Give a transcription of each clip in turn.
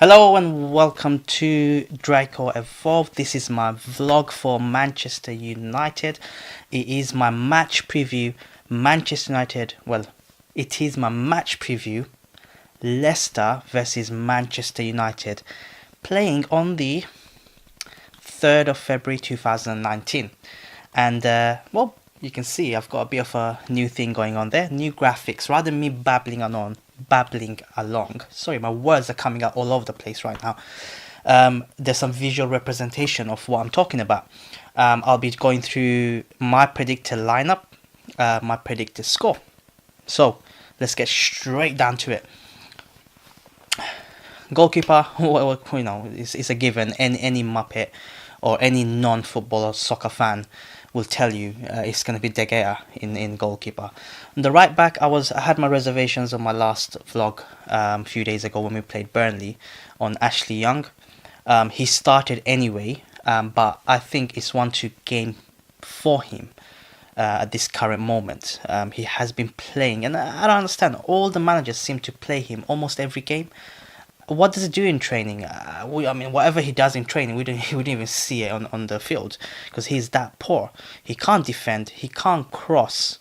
Hello and welcome to Draco Evolve. This is my vlog for Manchester United. It is my match preview. Manchester United, well, it is my match preview. Leicester versus Manchester United, playing on the 3rd of February 2019. And, well, you can see I've got a bit of a new thing going on there. New graphics, rather than me babbling along. Sorry, my words are coming out all over the place right now. There's some visual representation of what I'm talking about. I'll be going through my predicted lineup, my predicted score. So let's get straight down to it. Goalkeeper, well, is a given. Any Muppet or any non-footballer soccer fan will tell you it's going to be De Gea in goalkeeper. On the right back, I had my reservations on my last vlog a few days ago when we played Burnley on Ashley Young. He started anyway, but I think it's 1-2 game for him. At this current moment, he has been playing, and I don't understand. All the managers seem to play him almost every game. What does he do in training? Whatever he does in training, we don't even see it on the field because he's that poor. He can't defend. He can't cross.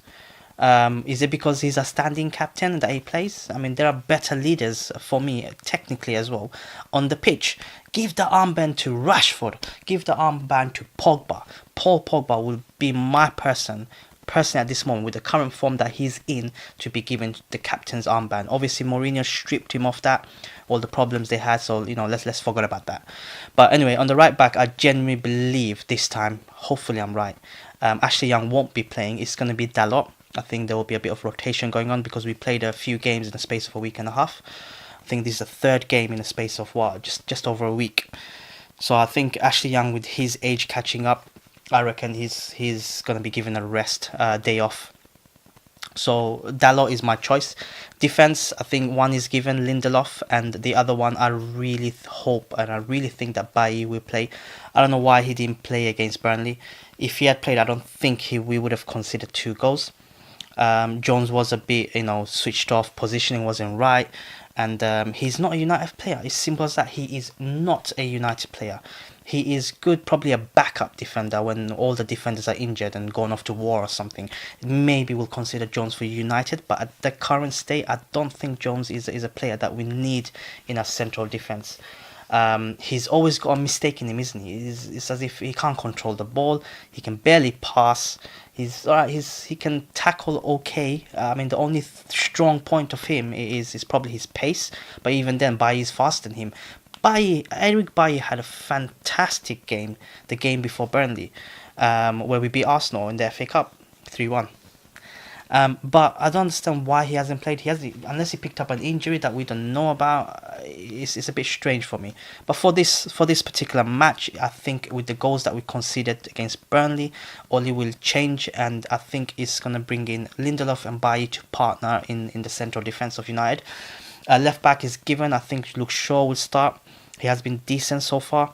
Is it because he's a standing captain that he plays? I mean, there are better leaders for me, technically as well, on the pitch. Give the armband to Rashford. Give the armband to Pogba. Paul Pogba will be my person at this moment with the current form that he's in to be given the captain's armband. Obviously Mourinho stripped him of that, all the problems they had, so let's forget about that. But anyway, on the right back, I genuinely believe this time, hopefully I'm right, Ashley Young won't be playing. It's going to be Dalot. I think there will be a bit of rotation going on because we played a few games in the space of a week and a half. I think this is the third game in the space of just over a week. So I think Ashley Young, with his age catching up, I reckon he's going to be given a rest day off. So Dalot is my choice. Defense, I think one is given Lindelof, and the other one I really hope and I really think that Bailly will play. I don't know why he didn't play against Burnley. If he had played, I don't think we would have considered 2 goals. Jones was a bit, switched off. Positioning wasn't right. And he's not a United player. It's simple as that. He is not a United player. He is good, probably a backup defender when all the defenders are injured and gone off to war or something. Maybe we'll consider Jones for United, but at the current state, I don't think Jones is a player that we need in our central defence. He's always got a mistake in him, isn't he? It's as if he can't control the ball. He can barely pass. He's alright. He can tackle okay. The only strong point of him is probably his pace. But even then, Bailly is faster than him. Eric Bailly had a fantastic game, the game before Burnley, where we beat Arsenal in the FA Cup 3-1. But I don't understand why he hasn't played. Unless he picked up an injury that we don't know about. It's a bit strange for me. But for this particular match, I think with the goals that we conceded against Burnley, Oli will change, and I think it's gonna bring in Lindelof and Bailly to partner in the central defense of United. Left back is given. I think Luke Shaw will start. He has been decent so far.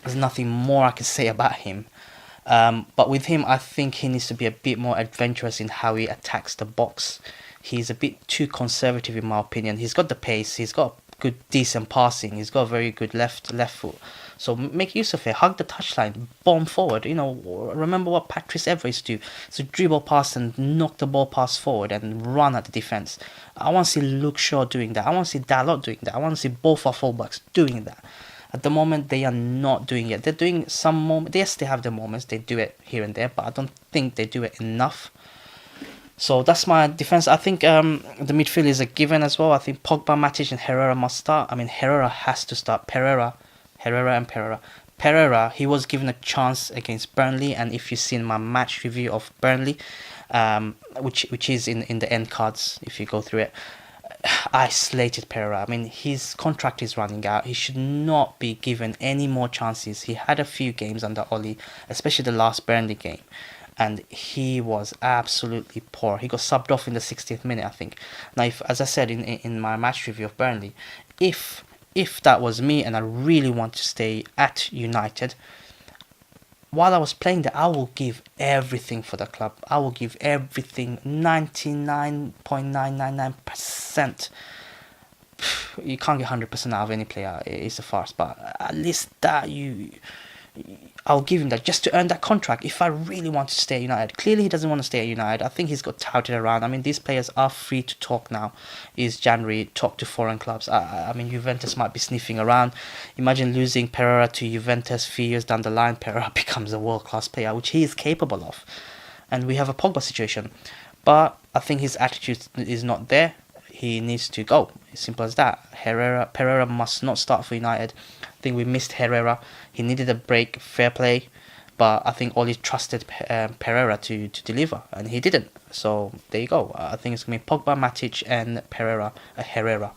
There's nothing more I can say about him. But with him, I think he needs to be a bit more adventurous in how he attacks the box. He's a bit too conservative in my opinion. He's got the pace, he's got good, decent passing, he's got a very good left foot. So make use of it, hug the touchline, bomb forward. Remember what Patrice Evra used to do. So dribble past and knock the ball past forward and run at the defence. I want to see Luke Shaw doing that. I want to see Dalot doing that. I want to see both our fullbacks doing that. At the moment, they are not doing it. They're doing some moments. Yes, they have the moments. They do it here and there, but I don't think they do it enough. So that's my defense. I think the midfield is a given as well. I think Pogba, Matic, and Herrera must start. Herrera has to start. Herrera, and Pereira. Pereira, he was given a chance against Burnley, and if you've seen my match review of Burnley, which is in the end cards, if you go through it, I slated Pereira. His contract is running out. He should not be given any more chances. He had a few games under Oli, especially the last Burnley game, and he was absolutely poor. He got subbed off in the 60th minute, I think. Now, as I said in my match review of Burnley, if that was me and I really want to stay at United, while I was playing there, I will give everything for the club. I will give everything, 99.999%. you can't get 100% out of any player. It's a farce, but at least that I'll give him that just to earn that contract. If I really want to stay at United, clearly he doesn't want to stay at United. I think he's got touted around. I mean, these players are free to talk now. Is January talk to foreign clubs? I mean, Juventus might be sniffing around. Imagine losing Pereira to Juventus 3 years down the line. Pereira becomes a world class player, which he is capable of, and we have a Pogba situation. But I think his attitude is not there. He needs to go. As simple as that. Pereira must not start for United. I think we missed Herrera. He needed a break, fair play. But I think Oli trusted Pereira to deliver, and he didn't. So there you go. I think it's going to be Pogba, Matic, and Herrera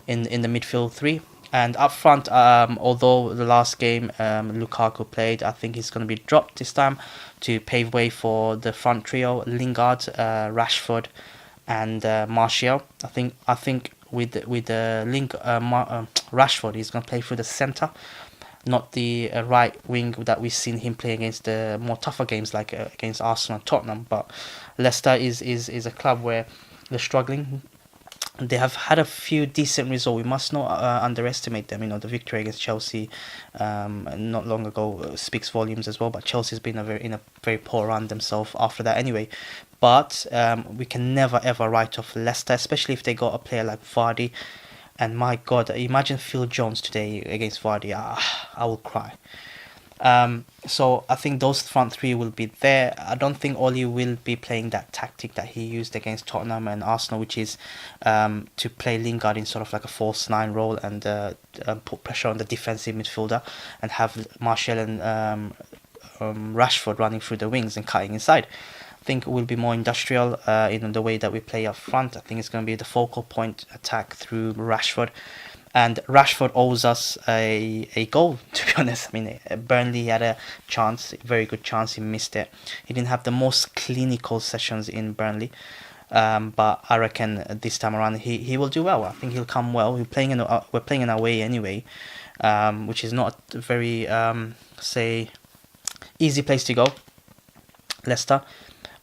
in the midfield three. And up front, although the last game Lukaku played, I think he's going to be dropped this time to pave way for the front trio: Lingard, Rashford, and Martial. I think with Rashford, he's going to play through the centre, not the right wing that we've seen him play against the more tougher games like against Arsenal and Tottenham. But Leicester is a club where they're struggling. They have had a few decent results. We must not underestimate them. The victory against Chelsea not long ago speaks volumes as well. But Chelsea's been in a very poor run themselves after that anyway. But we can never ever write off Leicester, especially if they got a player like Vardy. And my God, imagine Phil Jones today against Vardy. I will cry. So I think those front three will be there. I don't think Oli will be playing that tactic that he used against Tottenham and Arsenal, which is to play Lingard in sort of like a false nine role and put pressure on the defensive midfielder and have Martial and Rashford running through the wings and cutting inside. I think it will be more industrial in the way that we play up front. I think it's going to be the focal point attack through Rashford. And Rashford owes us a goal, to be honest. I mean, Burnley had a chance, a very good chance. He missed it. He didn't have the most clinical sessions in Burnley. But I reckon this time around he will do well. I think he'll come well. We're playing in away anyway, which is not a very, easy place to go, Leicester.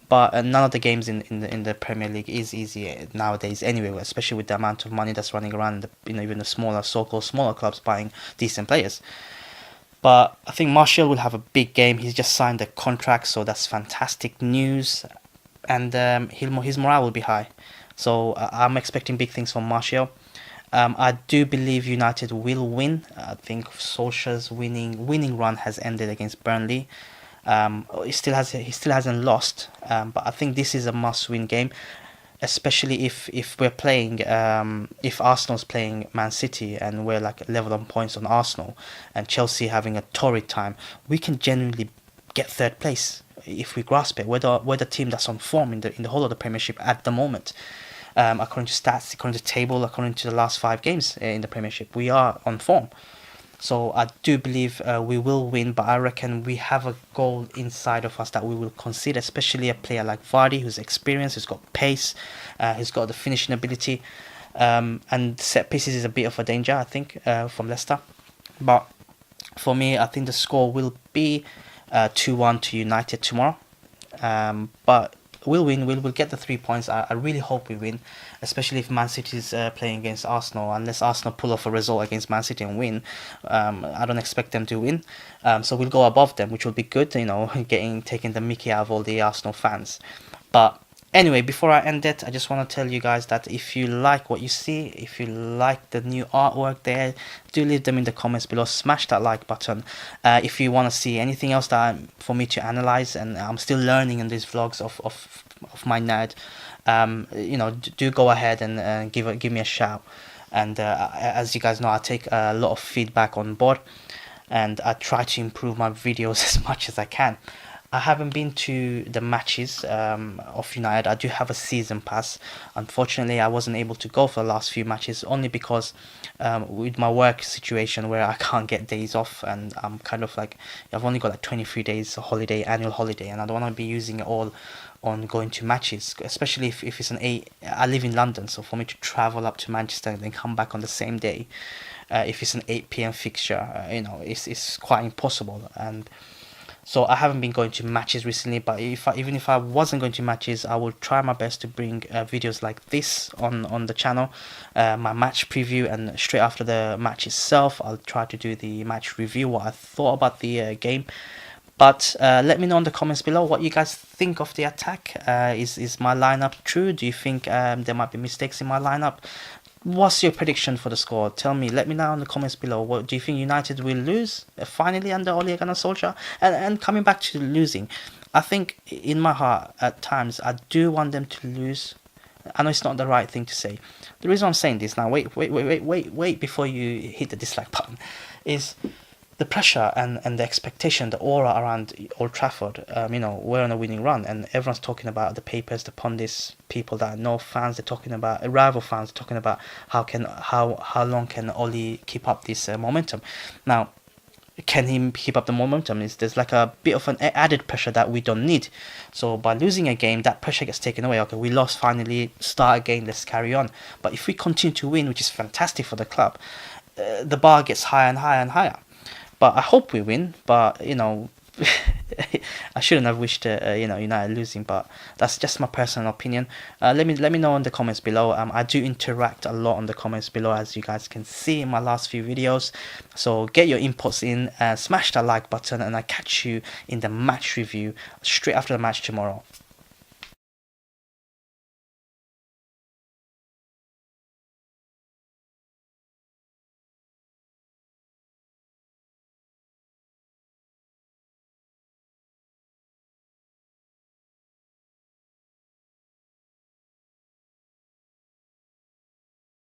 But none of the games in the Premier League is easy nowadays anyway, especially with the amount of money that's running around, even the so-called smaller clubs buying decent players. But I think Martial will have a big game. He's just signed a contract, so that's fantastic news. And his morale will be high. So I'm expecting big things from Martial. I do believe United will win. I think Solskjaer's winning run has ended against Burnley. He still hasn't lost, but I think this is a must-win game, especially if we're playing if Arsenal's playing Man City and we're like level on points on Arsenal and Chelsea having a torrid time. We can genuinely get third place if we grasp it. We're the team that's on form in the whole of the Premiership at the moment. According to stats, according to table, according to the last 5 games in the Premiership, we are on form. So I do believe we will win, but I reckon we have a goal inside of us that we will concede, especially a player like Vardy, who's experienced, who's got pace, who's got the finishing ability, and set pieces is a bit of a danger, I think, from Leicester. But for me, I think the score will be 2-1 to United tomorrow. But we'll win. We'll get the 3 points. I really hope we win, especially if Man City is playing against Arsenal. Unless Arsenal pull off a result against Man City and win, I don't expect them to win. So we'll go above them, which will be good. Taking the mickey out of all the Arsenal fans. But anyway, before I end it, I just want to tell you guys that if you like what you see, if you like the new artwork there, do leave them in the comments below. Smash that like button. If you want to see anything else for me to analyze, and I'm still learning in these vlogs of my nerd, do go ahead and give me a shout. And as you guys know, I take a lot of feedback on board, and I try to improve my videos as much as I can. I haven't been to the matches of United. I do have a season pass. Unfortunately, I wasn't able to go for the last few matches, only because with my work situation where I can't get days off, and I'm kind of like, I've only got like 23 days annual holiday, and I don't want to be using it all on going to matches, especially if it's I live in London, so for me to travel up to Manchester and then come back on the same day, if it's an 8 p.m. fixture, it's quite impossible. And So I haven't been going to matches recently, but even if I wasn't going to matches, I will try my best to bring videos like this on the channel, my match preview, and straight after the match itself, I'll try to do the match review, what I thought about the game. But let me know in the comments below what you guys think of the attack. Is my lineup true? Do you think there might be mistakes in my lineup? What's your prediction for the score? Tell me, let me know in the comments below. What do you think United will lose finally under Ole Gunnar Solskjaer? And coming back to losing, I think in my heart at times I do want them to lose. I know it's not the right thing to say. The reason I'm saying this now, wait before you hit the dislike button, is the pressure and the expectation, the aura around Old Trafford. We're on a winning run, and everyone's talking about the papers, the pundits, people that know fans. They're talking about rival fans. They're talking about how long can Oli keep up this momentum. Now, can he keep up the momentum? There's like a bit of an added pressure that we don't need. So by losing a game, that pressure gets taken away. Okay, we lost finally. Start again. Let's carry on. But if we continue to win, which is fantastic for the club, the bar gets higher and higher and higher. But I hope we win. But I shouldn't have wished United losing. But that's just my personal opinion. Let me know in the comments below. I do interact a lot in the comments below, as you guys can see in my last few videos. So get your inputs in, smash that like button, and I catch you in the match review straight after the match tomorrow.